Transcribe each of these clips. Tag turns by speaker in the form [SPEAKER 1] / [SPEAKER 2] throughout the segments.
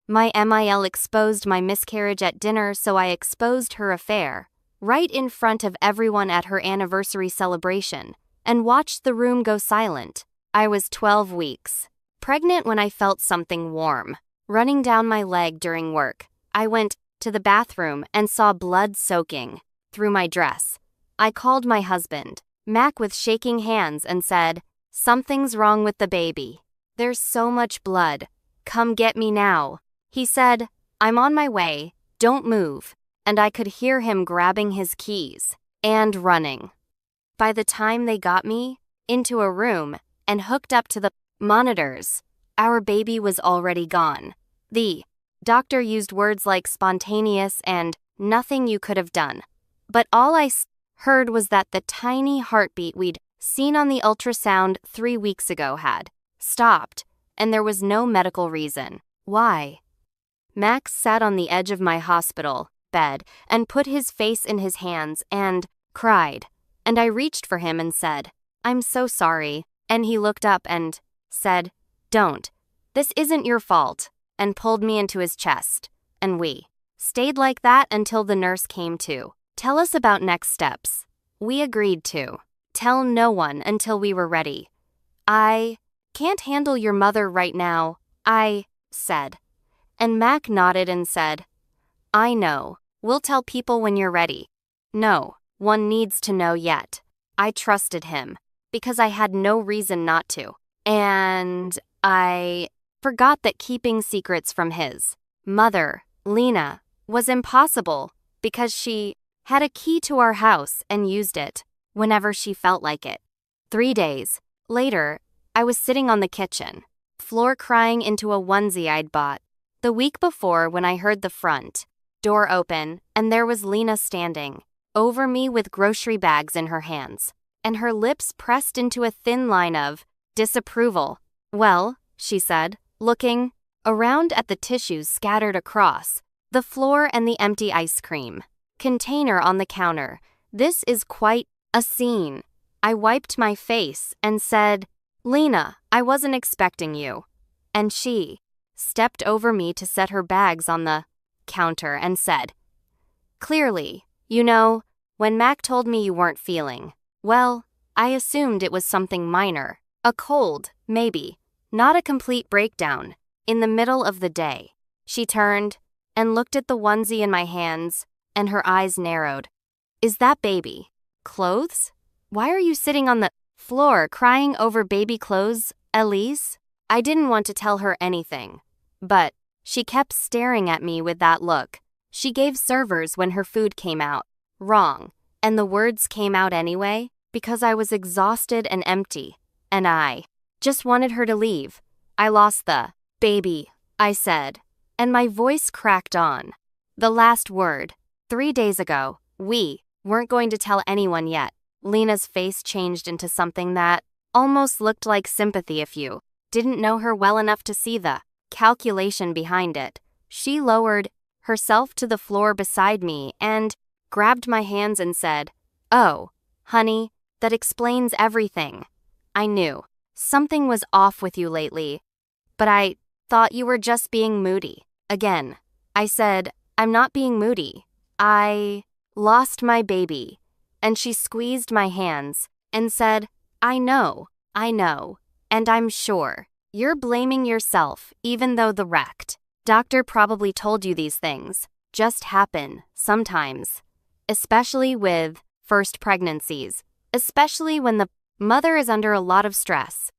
[SPEAKER 1] My MIL exposed my miscarriage at dinner, so I exposed her affair, right in front of everyone at her anniversary celebration, and watched the room go silent. I was 12 weeks pregnant when I felt something warm running down my leg during work. I went to the bathroom and saw blood soaking through my dress. I called my husband, Mac, with shaking hands and said, "Something's wrong with the baby. There's so much blood. Come get me now." He said, "I'm on my way, don't move," and I could hear him grabbing his keys and running. By the time they got me into a room and hooked up to the monitors, our baby was already gone. The doctor used words like spontaneous and nothing you could have done. But all I heard was that the tiny heartbeat we'd seen on the ultrasound 3 weeks ago had stopped, and there was no medical reason why. Max sat on the edge of my hospital bed and put his face in his hands and cried, and I reached for him and said, "I'm so sorry," and he looked up and said, "Don't. This isn't your fault," and pulled me into his chest, and we stayed like that until the nurse came to tell us about next steps. We agreed to tell no one until we were ready. "I can't handle your mother right now," I said. And Mac nodded and said, "I know. We'll tell people when you're ready." No one needs to know yet. I trusted him because I had no reason not to. And I forgot that keeping secrets from his mother, Lena, was impossible because she had a key to our house and used it whenever she felt like it. 3 days later, I was sitting on the kitchen floor crying into a onesie I'd bought the week before when I heard the front door open, and there was Lena standing over me with grocery bags in her hands, and her lips pressed into a thin line of disapproval. "Well," she said, looking around at the tissues scattered across the floor and the empty ice cream container on the counter, "this is quite a scene." I wiped my face and said, "Lena, I wasn't expecting you." And she stepped over me to set her bags on the counter and said, "Clearly, you know, when Mac told me you weren't feeling well, I assumed it was something minor, a cold, maybe, not a complete breakdown, in the middle of the day." She turned and looked at the onesie in my hands, and her eyes narrowed. "Is that baby clothes? Why are you sitting on the floor crying over baby clothes, Elise?" I didn't want to tell her anything, but she kept staring at me with that look. She gave servers when her food came out wrong, and the words came out anyway because I was exhausted and empty, and I just wanted her to leave. "I lost the baby," I said, and my voice cracked on. The last word. 3 days ago, we weren't going to tell anyone yet. Lena's face changed into something that almost looked like sympathy if you didn't know her well enough to see the calculation behind it. She lowered herself to the floor beside me and grabbed my hands and said, "Oh, honey, that explains everything. I knew something was off with you lately, but I thought you were just being moody." Again, I said, "I'm not being moody. I lost my baby." And she squeezed my hands and said, I know, and I'm sure you're blaming yourself even though the wrecked doctor probably told you these things just happen sometimes, especially with first pregnancies, especially when the mother is under a lot of stress."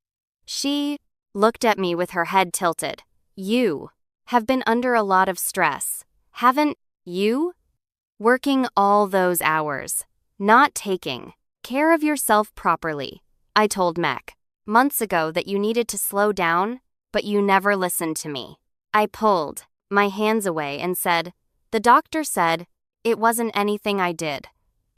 [SPEAKER 1] She looked at me with her head tilted. "You have been under a lot of stress, haven't you? Working all those hours, not taking care of yourself properly. I told Mac months ago that you needed to slow down, but you never listened to me." I pulled my hands away and said, "The doctor said it wasn't anything I did."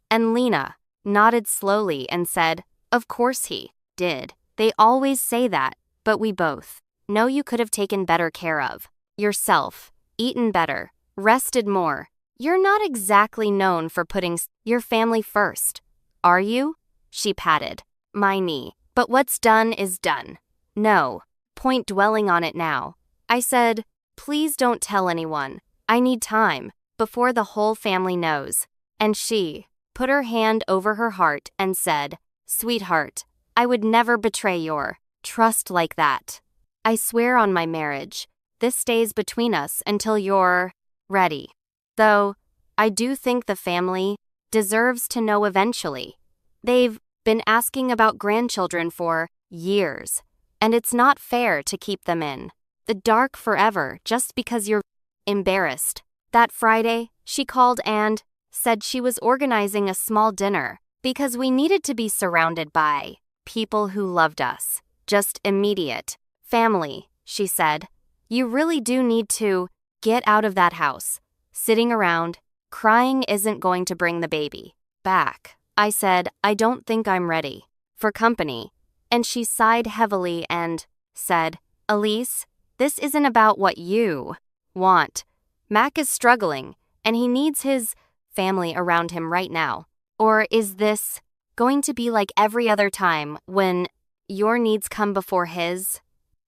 [SPEAKER 1] And Lena nodded slowly and said, "Of course he did. They always say that, but we both know you could have taken better care of yourself, eaten better, rested more. You're not exactly known for putting your family first, are you?" She patted my knee. "But what's done is done. No point dwelling on it now." I said, Please don't tell anyone. I need time, before the whole family knows. And she put her hand over her heart and said, Sweetheart, I would never betray your trust like that. I swear on my marriage, this stays between us until you're ready. Though, I do think the family deserves to know eventually. They've been asking about grandchildren for years, and it's not fair to keep them in the dark forever just because you're embarrassed. That Friday, she called and said she was organizing a small dinner because we needed to be surrounded by people who loved us. Just immediate family, she said. You really do need to get out of that house. Sitting around, crying isn't going to bring the baby back. I said, I don't think I'm ready for company. And she sighed heavily and said, Elise, this isn't about what you want. Mac is struggling, and he needs his family around him right now. Or is this going to be like every other time when your needs come before his?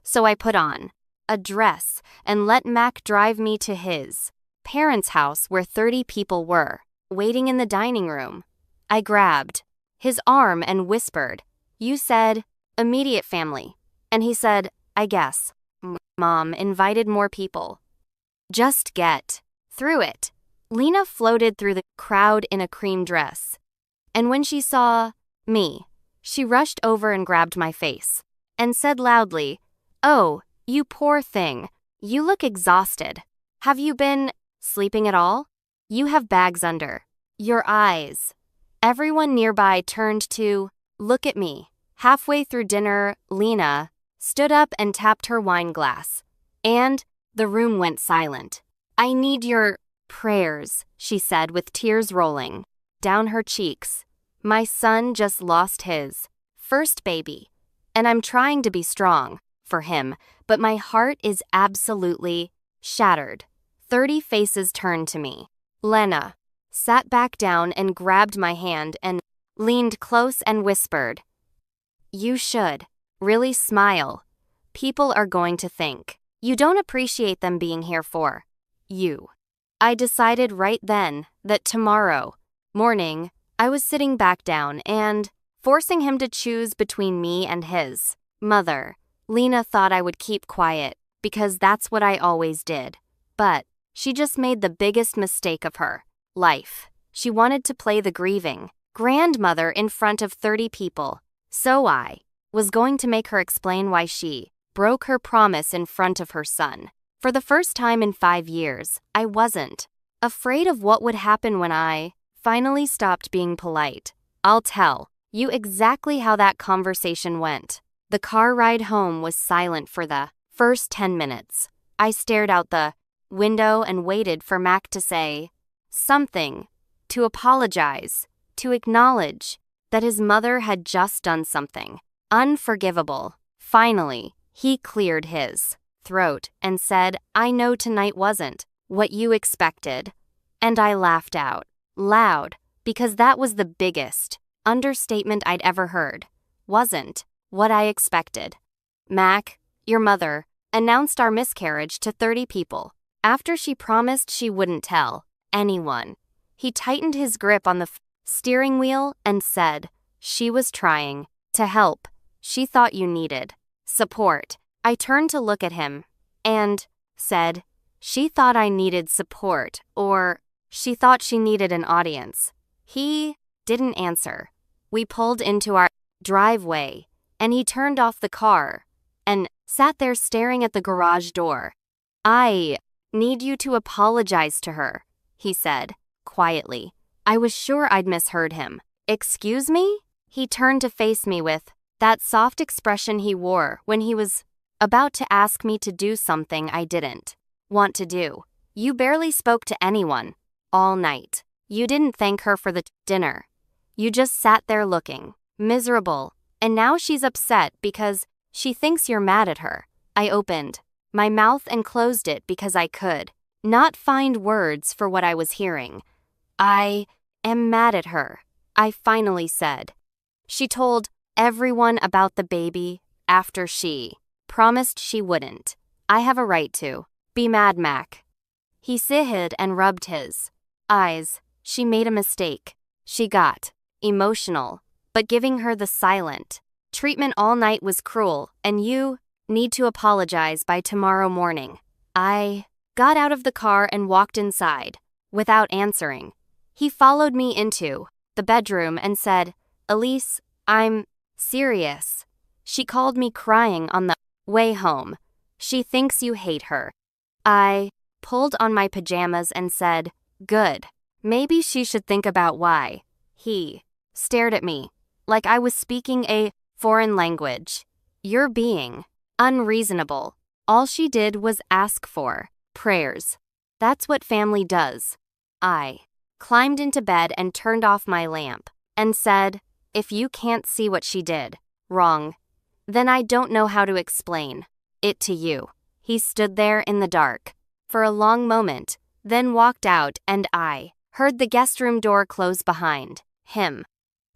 [SPEAKER 1] So I put on a dress and let Mac drive me to his parents' house where 30 people were waiting in the dining room. I grabbed his arm and whispered, You said immediate family. And he said, I guess. Mom invited more people. Just get through it. Lena floated through the crowd in a cream dress. And when she saw me, she rushed over and grabbed my face and said loudly, Oh, you poor thing. You look exhausted. Have you been sleeping at all? You have bags under your eyes. Everyone nearby turned to look at me. Halfway through dinner, Lena stood up and tapped her wine glass. And the room went silent. I need your prayers, she said with tears rolling down her cheeks. My son just lost his first baby, and I'm trying to be strong for him, but my heart is absolutely shattered. 30 faces turned to me. Lena sat back down and grabbed my hand and leaned close and whispered, You should really smile. People are going to think you don't appreciate them being here for you. I decided right then that tomorrow morning I was sitting back down and forcing him to choose between me and his mother. Lena thought I would keep quiet because that's what I always did. But she just made the biggest mistake of her life. She wanted to play the grieving grandmother in front of 30 people. So I was going to make her explain why she broke her promise in front of her son. For the first time in 5 years, I wasn't afraid of what would happen when I finally stopped being polite. I'll tell you exactly how that conversation went. The car ride home was silent for the first 10 minutes. I stared out the window and waited for Mac to say something, to apologize, to acknowledge that his mother had just done something unforgivable. Finally, he cleared his throat and said, I know tonight wasn't what you expected. And I laughed out loud because that was the biggest understatement I'd ever heard. Wasn't what I expected. Mac, your mother, announced our miscarriage to 30 people after she promised she wouldn't tell anyone. He tightened his grip on the steering wheel and said, She was trying to help. She thought you needed support. I turned to look at him and said, She thought I needed support, or she thought she needed an audience. He didn't answer. We pulled into our driveway, and he turned off the car and sat there staring at the garage door. I need you to apologize to her, he said quietly. I was sure I'd misheard him. Excuse me? He turned to face me with that soft expression he wore when he was about to ask me to do something I didn't want to do. You barely spoke to anyone all night. You didn't thank her for the dinner. You just sat there looking miserable, and now she's upset because she thinks you're mad at her. I opened my mouth and closed it because I could not find words for what I was hearing. I am mad at her, I finally said. She told everyone about the baby after she promised she wouldn't. I have a right to Be mad, Mac. He sighed and rubbed his eyes. She made a mistake. She got emotional, but giving her the silent treatment all night was cruel, and you need to apologize by tomorrow morning. I got out of the car and walked inside, without answering. He followed me into the bedroom and said, Elise, I'm serious. She called me crying on the way home. She thinks you hate her. I pulled on my pajamas and said, good. Maybe she should think about why. He stared at me, like I was speaking a foreign language. You're being unreasonable. All she did was ask for prayers. That's what family does. I climbed into bed and turned off my lamp and said, if you can't see what she did wrong, then I don't know how to explain it to you. He stood there in the dark for a long moment, then walked out, and I heard the guest room door close behind him.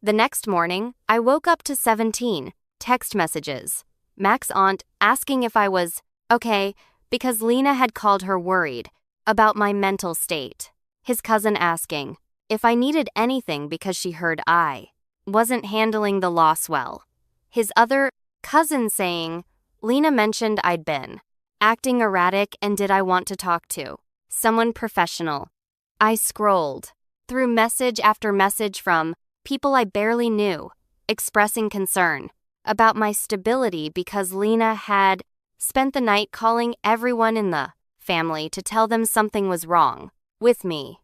[SPEAKER 1] The next morning, I woke up to 17 text messages. Mac's aunt asking if I was okay because Lena had called her worried about my mental state. His cousin asking if I needed anything because she heard I wasn't handling the loss well. His other cousin saying Lena mentioned I'd been acting erratic and did I want to talk to someone professional. I scrolled through message after message from people I barely knew, expressing concern about my stability because Lena had spent the night calling everyone in the family to tell them something was wrong with me.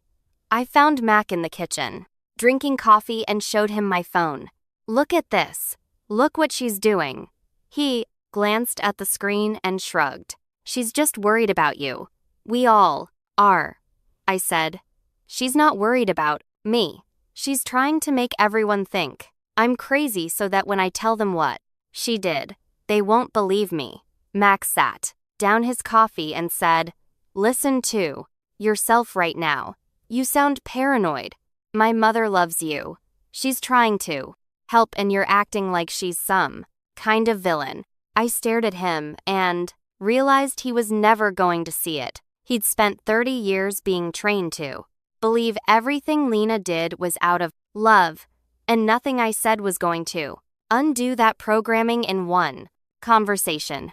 [SPEAKER 1] I found Mac in the kitchen, drinking coffee, and showed him my phone. Look at this. Look what she's doing. He glanced at the screen and shrugged. She's just worried about you. We all are, I said. She's not worried about me. She's trying to make everyone think I'm crazy so that when I tell them what she did, they won't believe me. Max sat down his coffee and said, listen to yourself right now. You sound paranoid. My mother loves you. She's trying to help and you're acting like she's some kind of villain. I stared at him and realized he was never going to see it. He'd spent 30 years being trained to believe everything Lena did was out of love, and nothing I said was going to undo that programming in one conversation.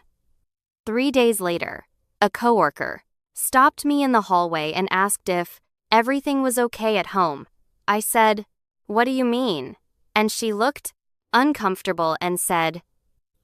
[SPEAKER 1] 3 days later, a coworker stopped me in the hallway and asked if everything was okay at home. I said, what do you mean? And she looked uncomfortable and said,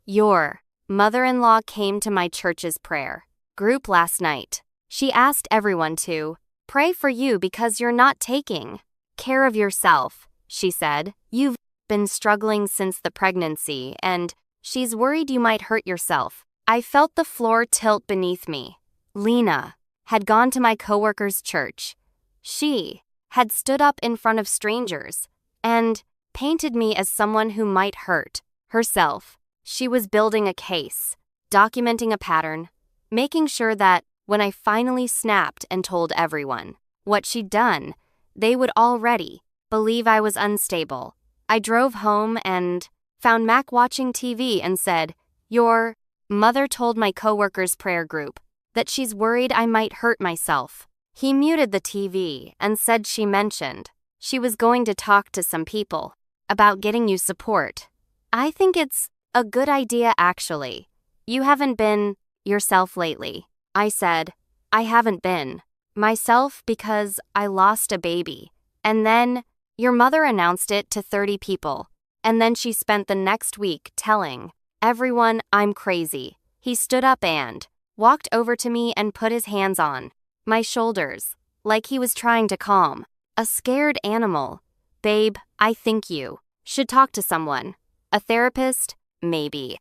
[SPEAKER 1] your mother-in-law came to my church's prayer group last night. She asked everyone to pray for you because you're not taking care of yourself, she said. You've been struggling since the pregnancy, and she's worried you might hurt yourself. I felt the floor tilt beneath me. Lena had gone to my coworker's church. She had stood up in front of strangers and painted me as someone who might hurt herself. She was building a case, documenting a pattern, making sure that when I finally snapped and told everyone what she'd done, they would already believe I was unstable. I drove home and found Mac watching TV and said, your mother told my coworker's prayer group that she's worried I might hurt myself. He muted the TV and said she mentioned she was going to talk to some people about getting you support. I think it's a good idea, actually. You haven't been yourself lately. I said, I haven't been myself because I lost a baby. And then your mother announced it to 30 people. And then she spent the next week telling everyone I'm crazy. He stood up and walked over to me and put his hands on my shoulders, like he was trying to calm a scared animal. Babe, I think you should talk to someone. A therapist, maybe.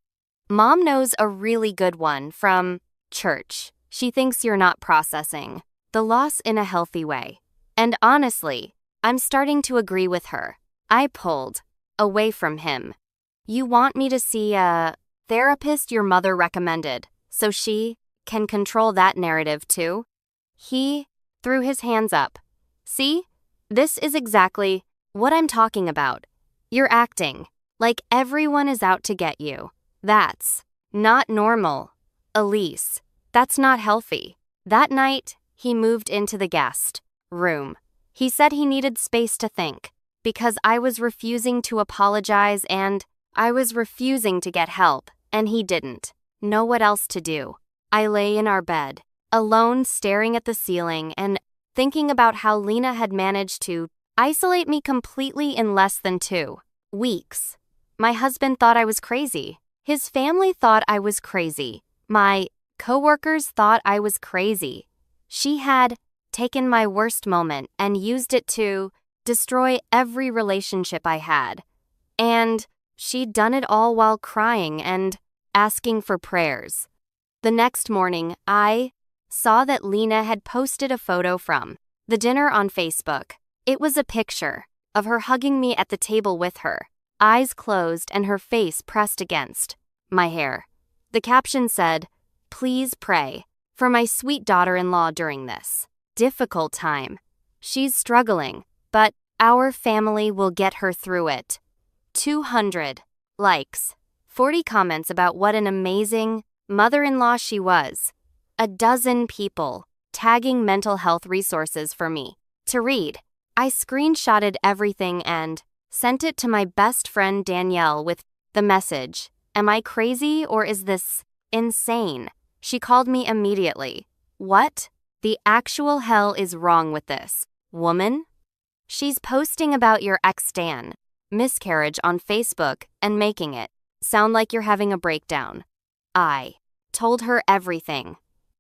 [SPEAKER 1] Mom knows a really good one from church. She thinks you're not processing the loss in a healthy way. And honestly, I'm starting to agree with her. I pulled away from him. You want me to see a therapist your mother recommended so she can control that narrative too? He threw his hands up. See? This is exactly what I'm talking about. You're acting like everyone is out to get you. That's not normal. Elise, that's not healthy. That night, he moved into the guest room. He said he needed space to think, because I was refusing to apologize and I was refusing to get help, and he didn't know what else to do. I lay in our bed, alone, staring at the ceiling and thinking about how Lena had managed to isolate me completely in less than 2 weeks. My husband thought I was crazy. His family thought I was crazy. My coworkers thought I was crazy. She had taken my worst moment and used it to destroy every relationship I had. And she'd done it all while crying and asking for prayers. The next morning, I saw that Lena had posted a photo from the dinner on Facebook. It was a picture of her hugging me at the table with her eyes closed and her face pressed against my hair. The caption said, "Please pray for my sweet daughter-in-law during this difficult time. She's struggling, but our family will get her through it." 200 likes, 40 comments about what an amazing mother-in-law she was. A dozen people tagging mental health resources for me to read. I screenshotted everything and sent it to my best friend Danielle with the message, "Am I crazy or is this insane?" She called me immediately. "What the actual hell is wrong with this woman? She's posting about your ex Dan, Miscarriage on Facebook and making it sound like you're having a breakdown." I told her everything.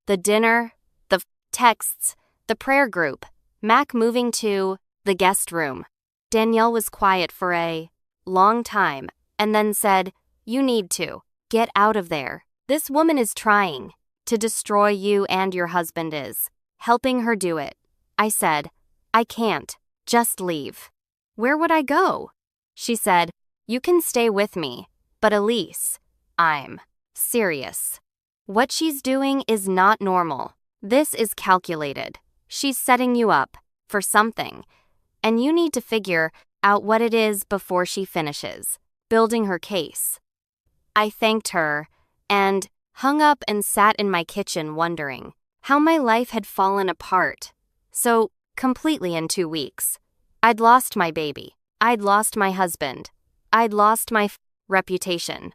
[SPEAKER 1] The dinner, the texts, the prayer group, Mac moving to the guest room. Danielle was quiet for a long time and then said, "You need to get out of there. This woman is trying to destroy you and your husband is helping her do it." I said, "I can't just leave." "Where would I go?" She said, "You can stay with me, but Elise, I'm serious. What she's doing is not normal. This is calculated. She's setting you up for something, and you need to figure out what it is before she finishes building her case." I thanked her and hung up and sat in my kitchen wondering how my life had fallen apart so completely in 2 weeks. I'd lost my baby. I'd lost my husband. I'd lost my reputation.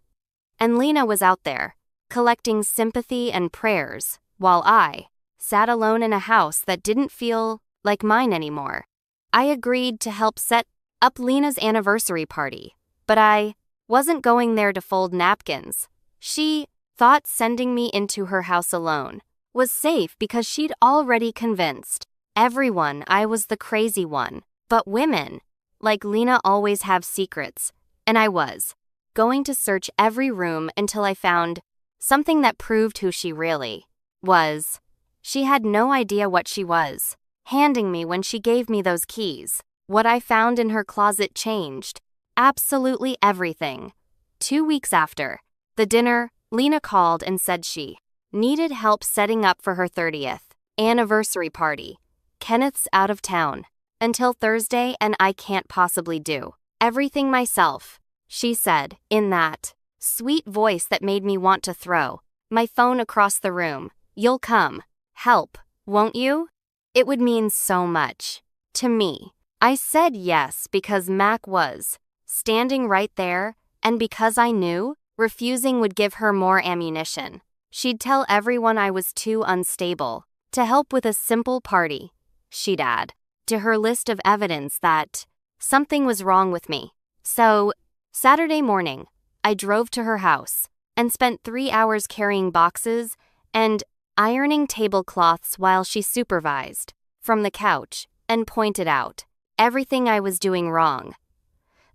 [SPEAKER 1] And Lena was out there, collecting sympathy and prayers, while I sat alone in a house that didn't feel like mine anymore. I agreed to help set up Lena's anniversary party, but I wasn't going there to fold napkins. She thought sending me into her house alone was safe because she'd already convinced everyone I was the crazy one. But women, like Lena, always have secrets, and I was going to search every room until I found something that proved who she really was. She had no idea what she was handing me when she gave me those keys. What I found in her closet changed absolutely everything. 2 weeks after the dinner, Lena called and said she needed help setting up for her 30th anniversary party. "Kenneth's out of town until Thursday and I can't possibly do everything myself," she said, in that sweet voice that made me want to throw my phone across the room. "You'll come help, won't you? It would mean so much to me." I said yes because Mac was standing right there, and because I knew refusing would give her more ammunition. She'd tell everyone I was too unstable to help with a simple party. She'd add to her list of evidence that something was wrong with me. So, Saturday morning, I drove to her house and spent 3 hours carrying boxes and ironing tablecloths while she supervised from the couch and pointed out everything I was doing wrong.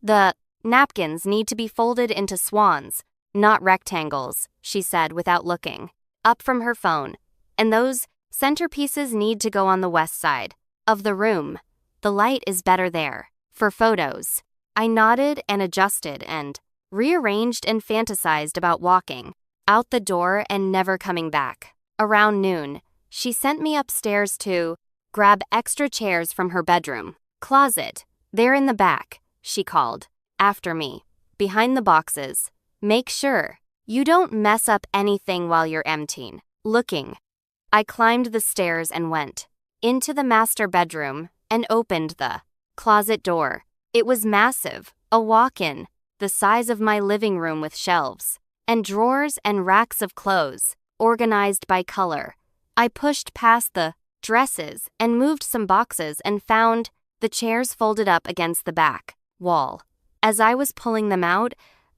[SPEAKER 1] "The napkins need to be folded into swans, not rectangles," she said without looking up from her phone. "And those centerpieces need to go on the west side of the room. The light is better there for photos." I nodded and adjusted and rearranged and fantasized about walking out the door and never coming back. Around noon, she sent me upstairs to grab extra chairs from her bedroom closet. "They're in the back," she called after me, "behind the boxes. Make sure you don't mess up anything while you're emptying." Looking I climbed the stairs and went into the master bedroom and opened the closet door. It was massive, a walk-in, the size of my living room with shelves and drawers and racks of clothes, organized by color. I pushed past the dresses and moved some boxes and found the chairs folded up against the back wall. As I was pulling them out,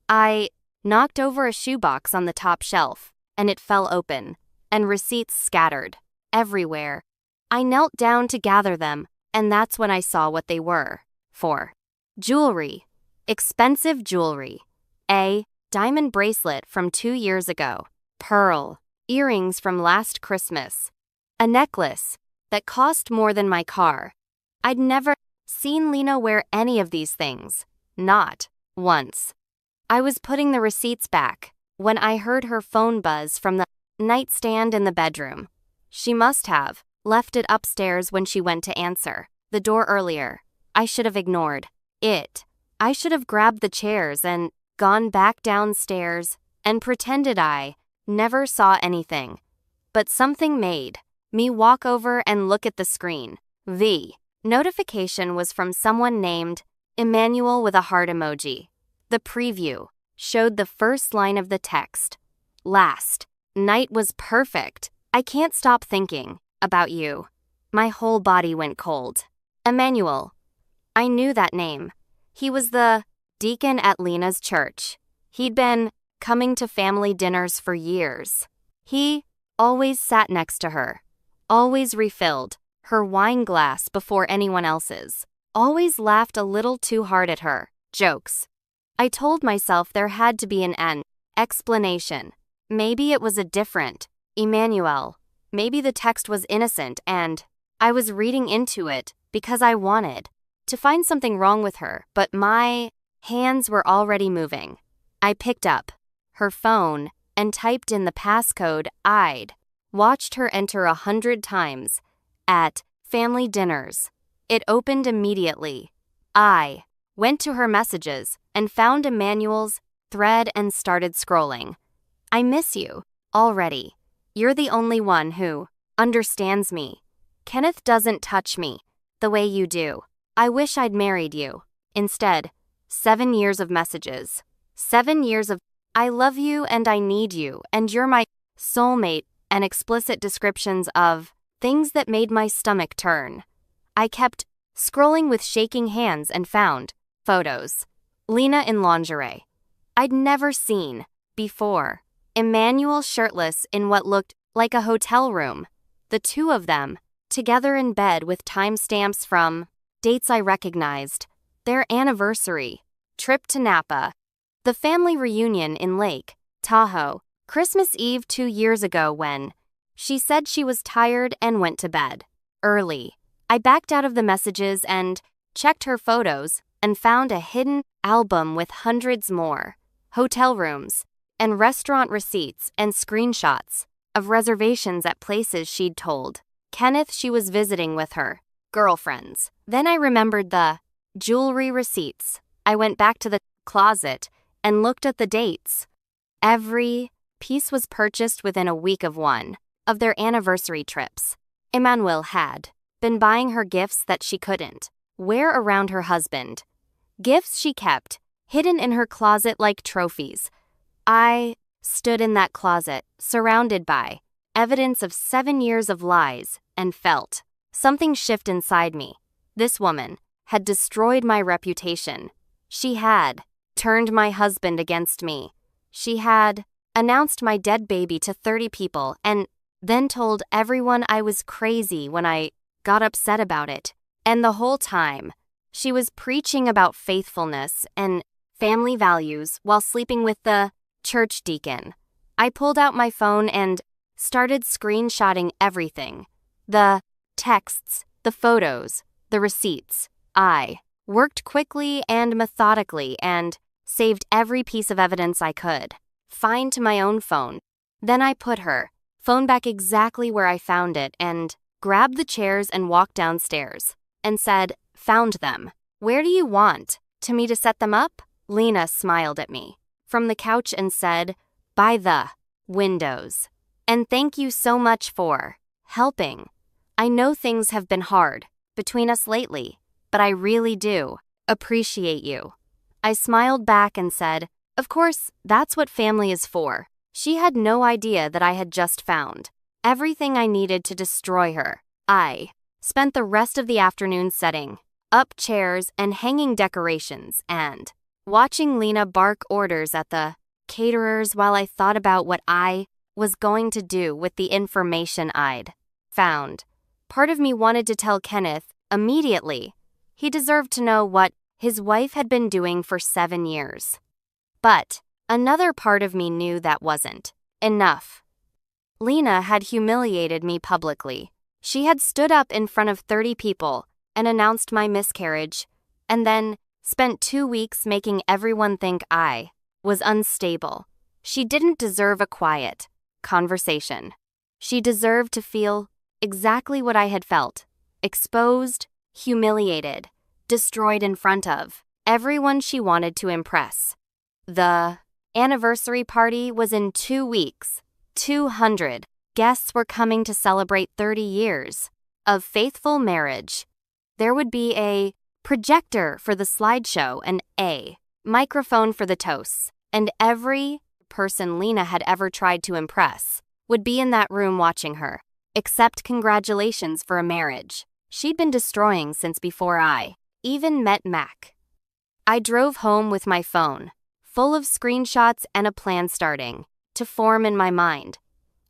[SPEAKER 1] I knocked over a shoebox on the top shelf, and it fell open, and receipts scattered everywhere. I knelt down to gather them, and that's when I saw what they were for. Jewelry. Expensive jewelry. A diamond bracelet from 2 years ago. Pearl earrings from last Christmas. A necklace that cost more than my car. I'd never seen Lena wear any of these things. Not once. I was putting the receipts back when I heard her phone buzz from the nightstand in the bedroom. She must have left it upstairs when she went to answer the door earlier. I should have ignored it. I should have grabbed the chairs and gone back downstairs and pretended I never saw anything. But something made me walk over and look at the screen. The notification was from someone named Emmanuel with a heart emoji. The preview showed the first line of the text. Last night was perfect. I can't stop thinking about you. My whole body went cold. Emmanuel. I knew that name. He was the deacon at Lena's church. He'd been coming to family dinners for years. He always sat next to her, always refilled her wine glass before anyone else's, always laughed a little too hard at her jokes. I told myself there had to be an explanation. Maybe it was a different Emmanuel. Maybe the text was innocent and I was reading into it because I wanted to find something wrong with her, but my hands were already moving. I picked up her phone and typed in the passcode I'd watched her enter 100 times at family dinners. It opened immediately. I went to her messages and found Emmanuel's thread and started scrolling. I miss you already. You're the only one who understands me. Kenneth doesn't touch me the way you do. I wish I'd married you. Instead, 7 years of messages. 7 years of I love you and I need you and you're my soulmate, and explicit descriptions of things that made my stomach turn. I kept scrolling with shaking hands and found photos. Lena in lingerie. I'd never seen before. Emmanuel shirtless in what looked like a hotel room. The two of them, together in bed with timestamps from dates I recognized. Their anniversary, trip to Napa, the family reunion in Lake Tahoe, Christmas Eve 2 years ago when she said she was tired and went to bed early. I backed out of the messages and checked her photos and found a hidden album with hundreds more hotel rooms and restaurant receipts and screenshots of reservations at places she'd told Kenneth she was visiting with her girlfriends. Then I remembered the jewelry receipts. I went back to the closet and looked at the dates. Every piece was purchased within a week of one of their anniversary trips. Emmanuel had been buying her gifts that she couldn't wear around her husband. Gifts she kept hidden in her closet like trophies. I stood in that closet, surrounded by evidence of 7 years of lies, and felt something shift inside me. This woman had destroyed my reputation. She had turned my husband against me. She had announced my dead baby to 30 people and then told everyone I was crazy when I got upset about it. And the whole time, she was preaching about faithfulness and family values while sleeping with the church deacon. I pulled out my phone and started screenshotting everything. The texts, the photos, the receipts. I worked quickly and methodically and saved every piece of evidence I could find to my own phone. Then I put her phone back exactly where I found it and grabbed the chairs and walked downstairs and said, "Found them. Where do you want me to set them up?" Lena smiled at me from the couch and said, "By the windows. And thank you so much for helping. I know things have been hard between us lately, but I really do appreciate you. I smiled back and said, of course, that's what family is for. She had no idea that I had just found everything I needed to destroy her. I spent the rest of the afternoon setting up chairs and hanging decorations and watching Lena bark orders at the caterers while I thought about what I was going to do with the information I'd found. Part of me wanted to tell Kenneth immediately. He deserved to know what his wife had been doing for 7 years. But another part of me knew that wasn't enough. Lena had humiliated me publicly. She had stood up in front of 30 people and announced my miscarriage, and then spent 2 weeks making everyone think I was unstable. She didn't deserve a quiet conversation. She deserved to feel exactly what I had felt: exposed, humiliated, destroyed in front of everyone she wanted to impress. The anniversary party was in 2 weeks. 200 guests were coming to celebrate 30 years of faithful marriage. There would be a projector for the slideshow and a microphone for the toasts, and every person Lena had ever tried to impress would be in that room watching her. Except congratulations for a marriage she'd been destroying since before I even met Mac. I drove home with my phone full of screenshots and a plan starting to form in my mind.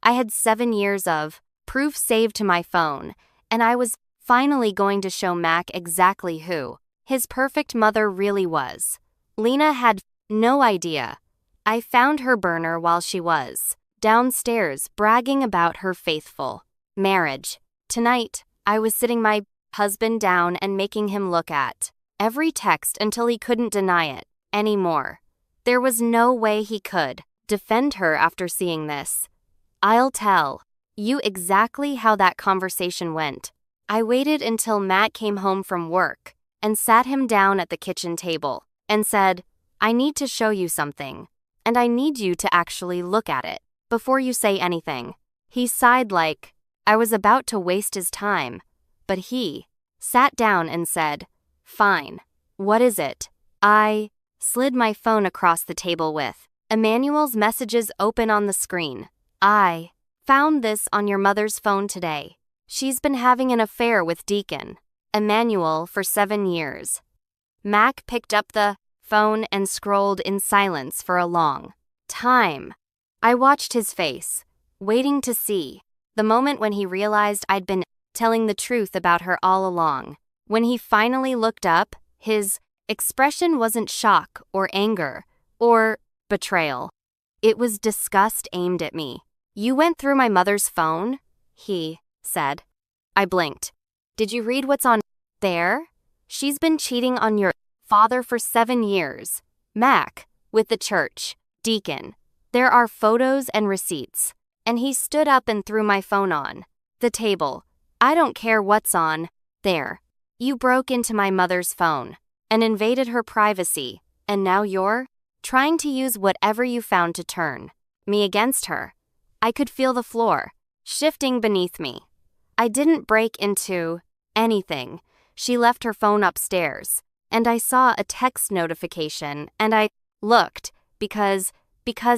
[SPEAKER 1] I had 7 years of proof saved to my phone, and I was finally going to show Mac exactly who his perfect mother really was. Lena had no idea. I found her burner while she was downstairs bragging about her faithful marriage. Tonight, I was sitting my husband down and making him look at every text until he couldn't deny it anymore. There was no way he could defend her after seeing this. I'll tell you exactly how that conversation went. I waited until Matt came home from work and sat him down at the kitchen table and said, I need to show you something, and I need you to actually look at it before you say anything. He sighed like I was about to waste his time, but he sat down and said, fine, what is it? I slid my phone across the table with Emmanuel's messages open on the screen. I found this on your mother's phone today. She's been having an affair with Deacon Emmanuel for 7 years. Mac picked up the phone and scrolled in silence for a long time. I watched his face, waiting to see the moment when he realized I'd been telling the truth about her all along. When he finally looked up, his expression wasn't shock or anger or betrayal. It was disgust aimed at me. You went through my mother's phone? He said. I blinked. Did you read what's on there? She's been cheating on your father for 7 years. Mac, with the church, Deacon. There are photos and receipts. And he stood up and threw my phone on the table. I don't care what's on there. You broke into my mother's phone and invaded her privacy, and now you're trying to use whatever you found to turn me against her. I could feel the floor shifting beneath me. I didn't break into anything. She left her phone upstairs, and I saw a text notification, and I looked because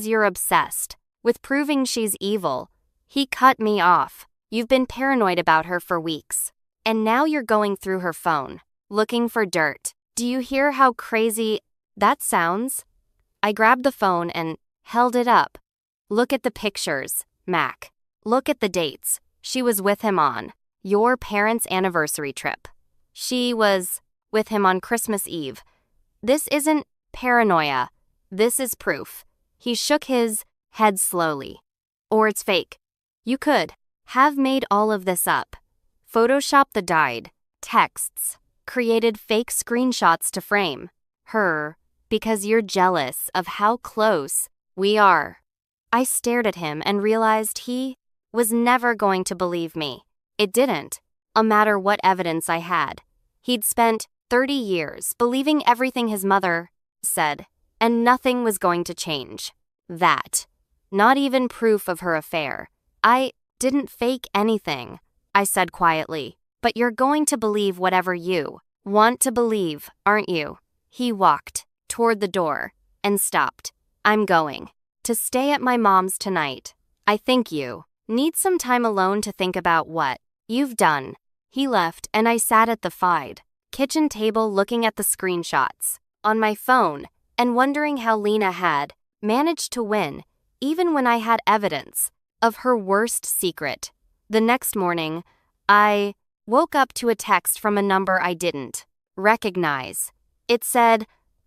[SPEAKER 1] you're obsessed with proving she's evil. He cut me off. You've been paranoid about her for weeks, and now you're going through her phone, looking for dirt. Do you hear how crazy that sounds? I grabbed the phone and held it up. Look at the pictures, Mac. Look at the dates she was with him on your parents' anniversary trip. She was with him on Christmas Eve. This isn't paranoia. This is proof. He shook his head slowly. Or it's fake. You could have made all of this up. Photoshopped the dyed texts, created fake screenshots to frame her, because you're jealous of how close we are. I stared at him and realized he was never going to believe me. It didn't matter what evidence I had. He'd spent 30 years believing everything his mother said, and nothing was going to change that. Not even proof of her affair. I didn't fake anything, I said quietly. But you're going to believe whatever you want to believe, aren't you? He walked toward the door and stopped. I'm going to stay at my mom's tonight. I think you need some time alone to think about what you've done. He left and I sat at the kitchen table looking at the screenshots on my phone and wondering how Lena had managed to win even when I had evidence of her worst secret. The next morning, I woke up to a text from a number I didn't recognize. It said,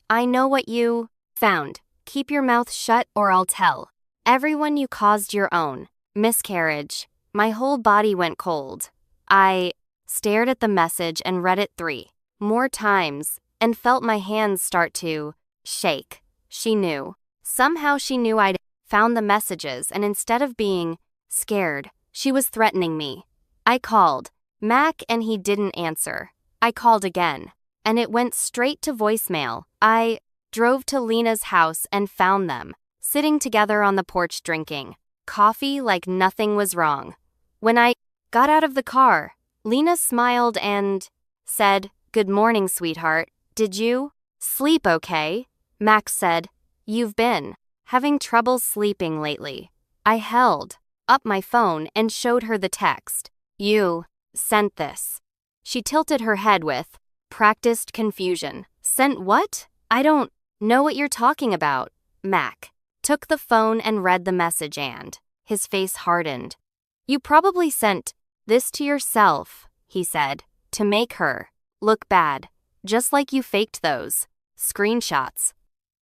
[SPEAKER 1] I know what you found. Keep your mouth shut or I'll tell everyone you caused your own miscarriage. My whole body went cold. I stared at the message and read it 3 more times and felt my hands start to shake. She knew. Somehow she knew I'd found the messages, and instead of being scared, she was threatening me. I called Mac and he didn't answer. I called again, and it went straight to voicemail. I drove to Lena's house and found them sitting together on the porch drinking coffee like nothing was wrong. When I got out of the car, Lena smiled and said, Good morning, sweetheart. Did you sleep okay? Max said, You've been having trouble sleeping lately. I held up my phone and showed her the text. You sent this. She tilted her head with practiced confusion. Sent what? I don't know what you're talking about. Mac took the phone and read the message and his face hardened. You probably sent this to yourself, he said, to make her look bad, just like you faked those screenshots.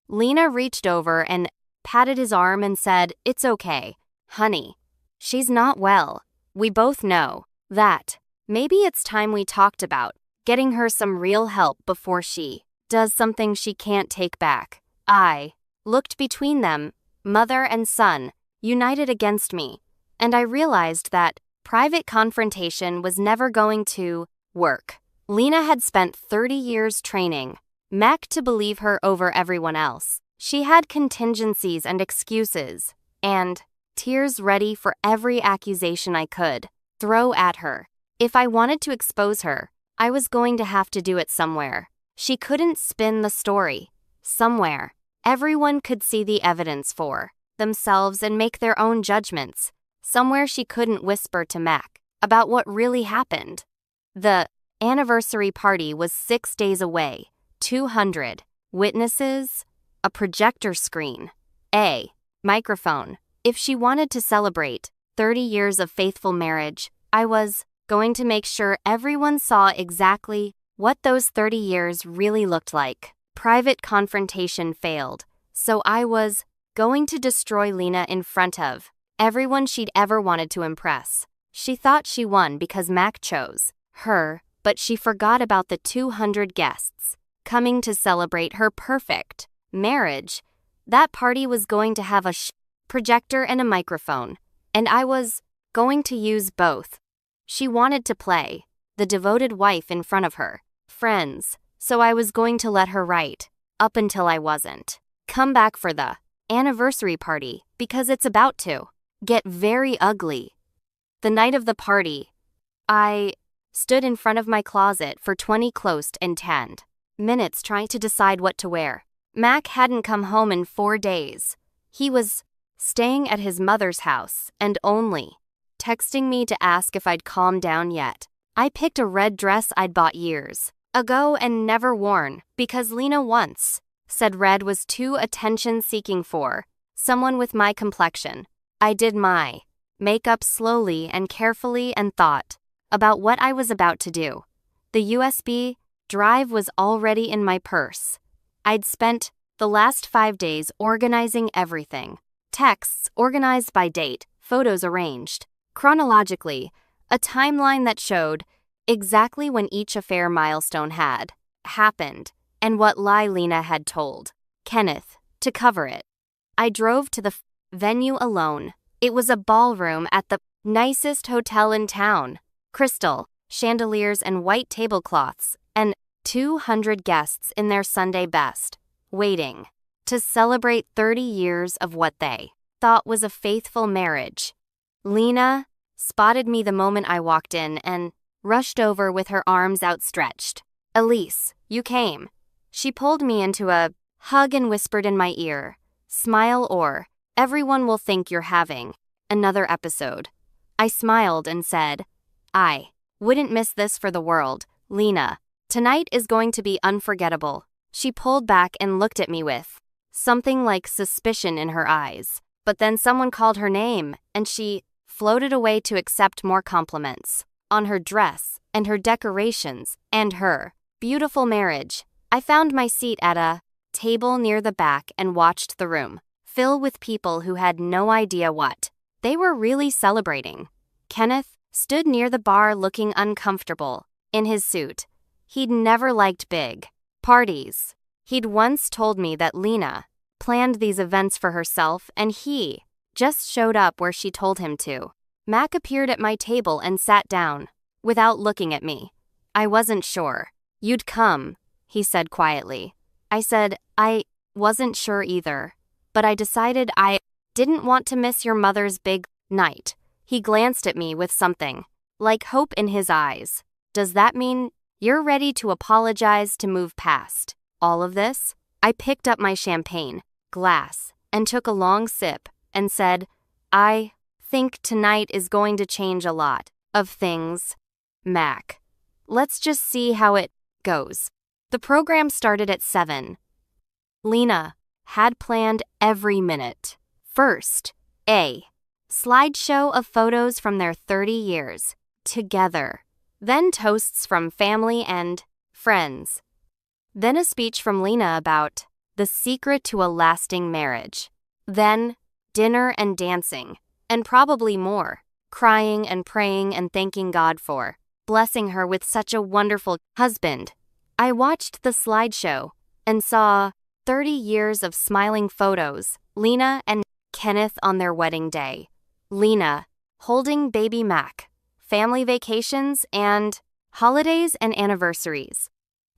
[SPEAKER 1] Lena reached over and patted his arm and said, It's okay, honey. She's not well. We both know that. Maybe it's time we talked about getting her some real help before she does something she can't take back. I looked between them, mother and son, united against me, and I realized that private confrontation was never going to work. Lena had spent 30 years training Mac to believe her over everyone else. She had contingencies and excuses, and tears ready for every accusation I could throw at her. If I wanted to expose her, I was going to have to do it somewhere. She couldn't spin the story. Somewhere, everyone could see the evidence for themselves and make their own judgments. Somewhere she couldn't whisper to Mac about what really happened. The anniversary party was 6 days away. 200 witnesses, a projector screen, a microphone. If she wanted to celebrate 30 years of faithful marriage, I was going to make sure everyone saw exactly what those 30 years really looked like. Private confrontation failed, so I was going to destroy Lena in front of everyone she'd ever wanted to impress. She thought she won because Mac chose her, but she forgot about the 200 guests coming to celebrate her perfect marriage. That party was going to have a projector and a microphone, and I was going to use both. She wanted to play the devoted wife in front of her friends, so I was going to let her right up until I wasn't. Come back for the anniversary party, because it's about to get very ugly. The night of the party, I stood in front of my closet for 20 close and 10 minutes trying to decide what to wear. Mac hadn't come home in 4 days. He was staying at his mother's house and only texting me to ask if I'd calmed down yet. I picked a red dress I'd bought years ago and never worn because Lena once said red was too attention-seeking for someone with my complexion. I did my makeup slowly and carefully and thought about what I was about to do. The USB drive was already in my purse. I'd spent the last 5 days organizing everything. Texts organized by date, photos arranged chronologically, a timeline that showed exactly when each affair milestone had happened and what lie Lena had told Kenneth to cover it. I drove to the venue alone. It was a ballroom at the nicest hotel in town. Crystal, chandeliers and white tablecloths, and 200 guests in their Sunday best, waiting to celebrate 30 years of what they thought was a faithful marriage. Lena spotted me the moment I walked in and rushed over with her arms outstretched. "Elise, you came." She pulled me into a hug and whispered in my ear, "Smile or everyone will think you're having another episode." I smiled and said, "I wouldn't miss this for the world, Lena. Tonight is going to be unforgettable." She pulled back and looked at me with something like suspicion in her eyes. But then someone called her name, and she floated away to accept more compliments on her dress and her decorations and her beautiful marriage. I found my seat at a table near the back and watched the room fill with people who had no idea what they were really celebrating. Kenneth stood near the bar looking uncomfortable in his suit. He'd never liked big parties. He'd once told me that Lena planned these events for herself and he just showed up where she told him to. Mac appeared at my table and sat down without looking at me. "I wasn't sure you'd come," he said quietly. I said, "I wasn't sure either, but I decided I didn't want to miss your mother's big night." He glanced at me with something like hope in his eyes. "Does that mean you're ready to apologize to move past all of this?" I picked up my champagne glass and took a long sip and said, "I think tonight is going to change a lot of things, Mac. Let's just see how it goes." The program started at 7. Lena had planned every minute. First, a slideshow of photos from their 30 years together. Then toasts from family and friends. Then a speech from Lena about the secret to a lasting marriage. Then dinner and dancing, and probably more, crying and praying and thanking God for blessing her with such a wonderful husband. I watched the slideshow and saw 30 years of smiling photos, Lena and Kenneth on their wedding day, Lena holding baby Mac, family vacations and holidays and anniversaries.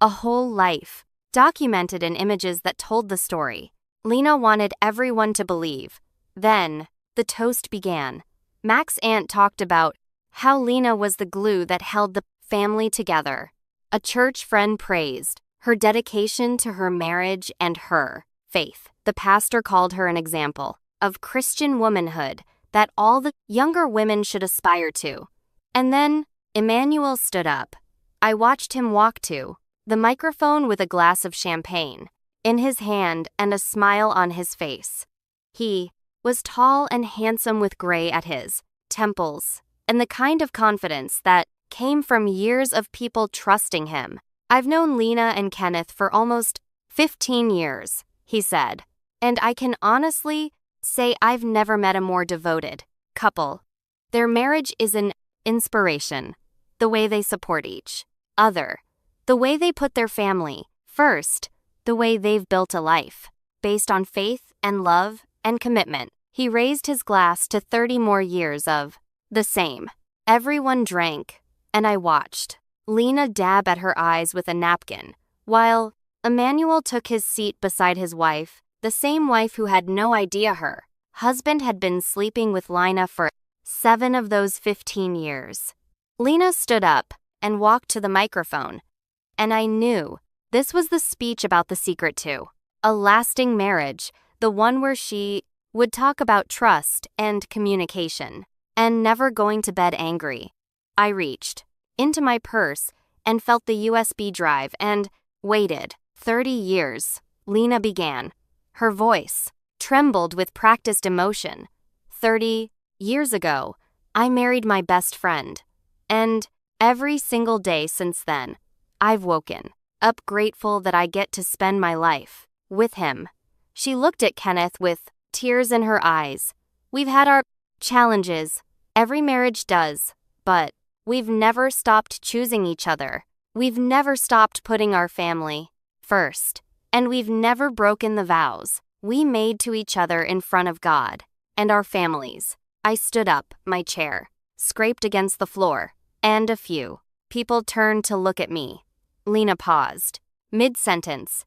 [SPEAKER 1] A whole life, documented in images that told the story. Lena wanted everyone to believe. Then, the toast began. Mac's aunt talked about how Lena was the glue that held the family together. A church friend praised her dedication to her marriage and her faith. The pastor called her an example of Christian womanhood that all the younger women should aspire to. And then, Emmanuel stood up. I watched him walk to the microphone with a glass of champagne in his hand and a smile on his face. He was tall and handsome with gray at his temples and the kind of confidence that came from years of people trusting him. "I've known Lena and Kenneth for almost 15 years, he said, "and I can honestly say I've never met a more devoted couple. Their marriage is an inspiration. The way they support each other, the way they put their family first, the way they've built a life based on faith and love and commitment." He raised his glass to 30 more years of the same. Everyone drank, and I watched Lena dab at her eyes with a napkin, while Emmanuel took his seat beside his wife, the same wife who had no idea her husband had been sleeping with Lena for 7 of those 15 years. Lena stood up and walked to the microphone, and I knew this was the speech about the secret to a lasting marriage, the one where she would talk about trust and communication, and never going to bed angry. I reached into my purse and felt the USB drive and waited. 30 years, Lena began. Her voice trembled with practiced emotion. 30 years ago, I married my best friend, and every single day since then, I've woken up grateful that I get to spend my life with him. She looked at Kenneth with tears in her eyes. "We've had our challenges. Every marriage does, but we've never stopped choosing each other. We've never stopped putting our family first, and we've never broken the vows we made to each other in front of God and our families." I stood up, my chair scraped against the floor, and a few people turned to look at me. Lena paused mid-sentence,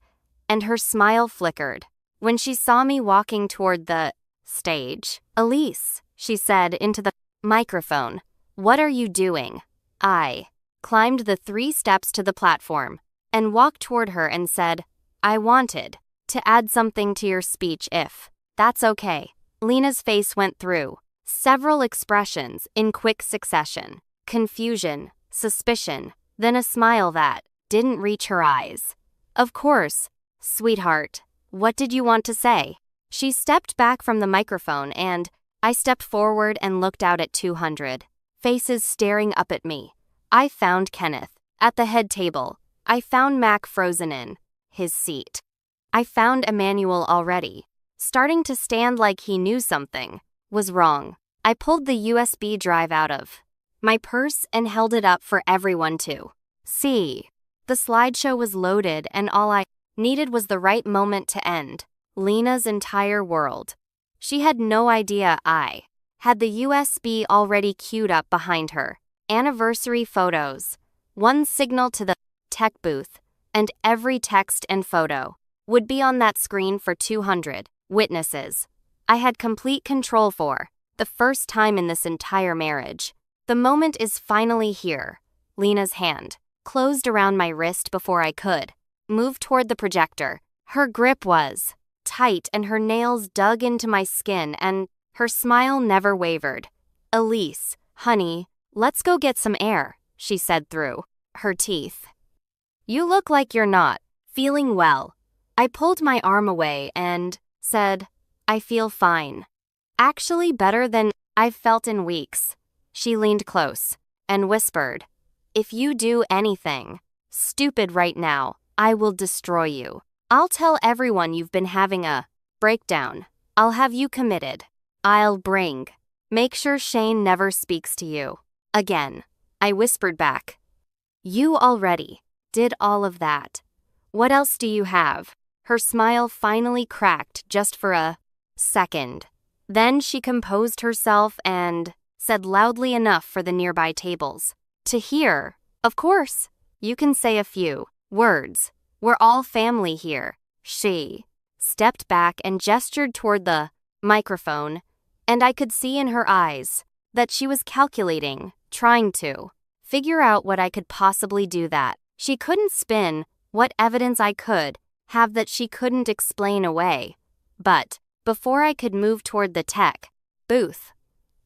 [SPEAKER 1] and her smile flickered when she saw me walking toward the stage. "Elise," she said into the Microphone. What are you doing? I climbed the 3 steps to the platform and walked toward her and said, I wanted to add something to your speech if that's okay. Lena's face went through several expressions in quick succession: confusion, suspicion, then a smile that didn't reach her eyes. Of course, sweetheart. What did you want to say? She stepped back from the microphone and I stepped forward and looked out at 200 faces staring up at me. I found Kenneth at the head table. I found Mac frozen in his seat. I found Emmanuel already starting to stand like he knew something was wrong. I pulled the USB drive out of my purse and held it up for everyone to see. The slideshow was loaded and all I needed was the right moment to end Lena's entire world. She had no idea I had the USB already queued up behind her. Anniversary photos, one signal to the tech booth, and every text and photo would be on that screen for 200 witnesses. I had complete control for the first time in this entire marriage. The moment is finally here. Lena's hand closed around my wrist before I could move toward the projector. Her grip was tight and her nails dug into my skin and her smile never wavered. Elise, honey, let's go get some air, she said through her teeth. You look like you're not feeling well. I pulled my arm away and said, I feel fine. Actually better than I've felt in weeks. She leaned close and whispered, if you do anything stupid right now, I will destroy you. I'll tell everyone you've been having a breakdown. I'll have you committed. Make sure Shane never speaks to you again. I whispered back. You already did all of that. What else do you have? Her smile finally cracked just for a second. Then she composed herself and said loudly enough for the nearby tables to hear. Of course, you can say a few words. We're all family here. She stepped back and gestured toward the microphone, and I could see in her eyes that she was calculating, trying to figure out what I could possibly do that she couldn't spin, what evidence I could have that she couldn't explain away. But before I could move toward the tech booth,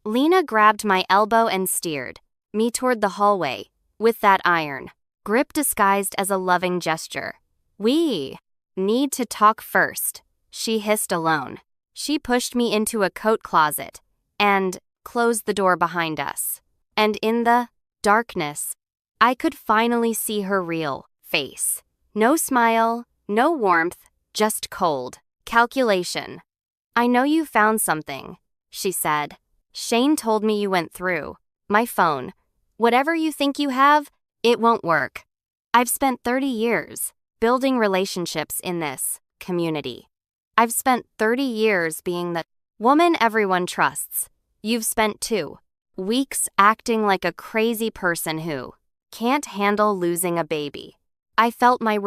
[SPEAKER 1] Lena grabbed my elbow and steered me toward the hallway with that iron grip disguised as a loving gesture. We need to talk first, she hissed alone. She pushed me into a coat closet and closed the door behind us. And in the darkness, I could finally see her real face. No smile, no warmth, just cold calculation. I know you found something, she said. Shane told me you went through my phone. Whatever you think you have, it won't work. I've spent 30 years building relationships in this community. I've spent 30 years being the woman everyone trusts. You've spent 2 weeks acting like a crazy person who can't handle losing a baby. I felt my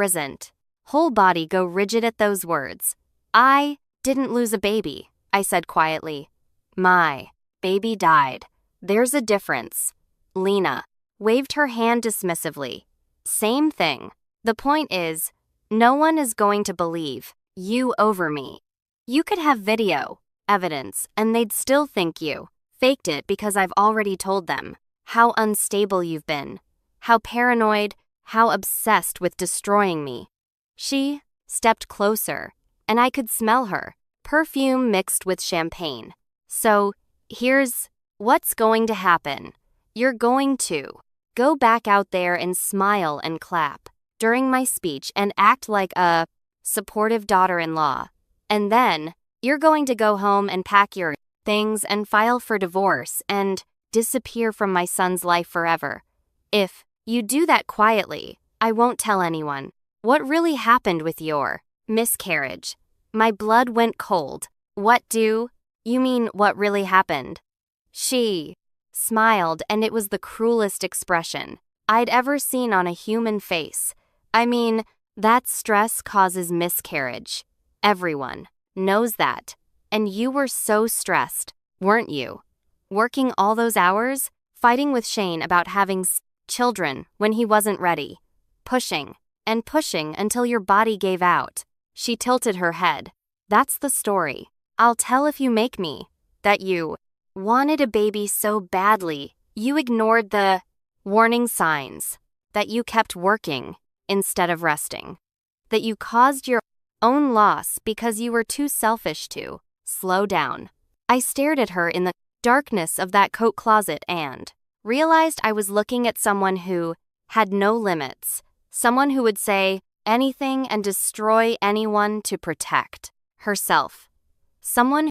[SPEAKER 1] whole body go rigid at those words. I didn't lose a baby, I said quietly. My baby died. There's a difference. Lena waved her hand dismissively. Same thing. The point is, no one is going to believe you over me. You could have video evidence and they'd still think you faked it because I've already told them how unstable you've been, how paranoid, how obsessed with destroying me. She stepped closer and I could smell her perfume mixed with champagne. So, here's what's going to happen. You're going to go back out there and smile and clap during my speech and act like a supportive daughter-in-law. And then, you're going to go home and pack your things and file for divorce and disappear from my son's life forever. If you do that quietly, I won't tell anyone what really happened with your miscarriage. My blood went cold. What do you mean what really happened? She smiled and it was the cruelest expression I'd ever seen on a human face. I mean, that stress causes miscarriage. Everyone knows that. And you were so stressed, weren't you? Working all those hours, fighting with Shane about having children when he wasn't ready. Pushing and pushing until your body gave out. She tilted her head. That's the story. I'll tell if you make me. That you wanted a baby so badly, you ignored the warning signs. That you kept working instead of resting. That you caused your own loss because you were too selfish to slow down. I stared at her in the darkness of that coat closet and realized I was looking at someone who had no limits, someone who would say anything and destroy anyone to protect herself, someone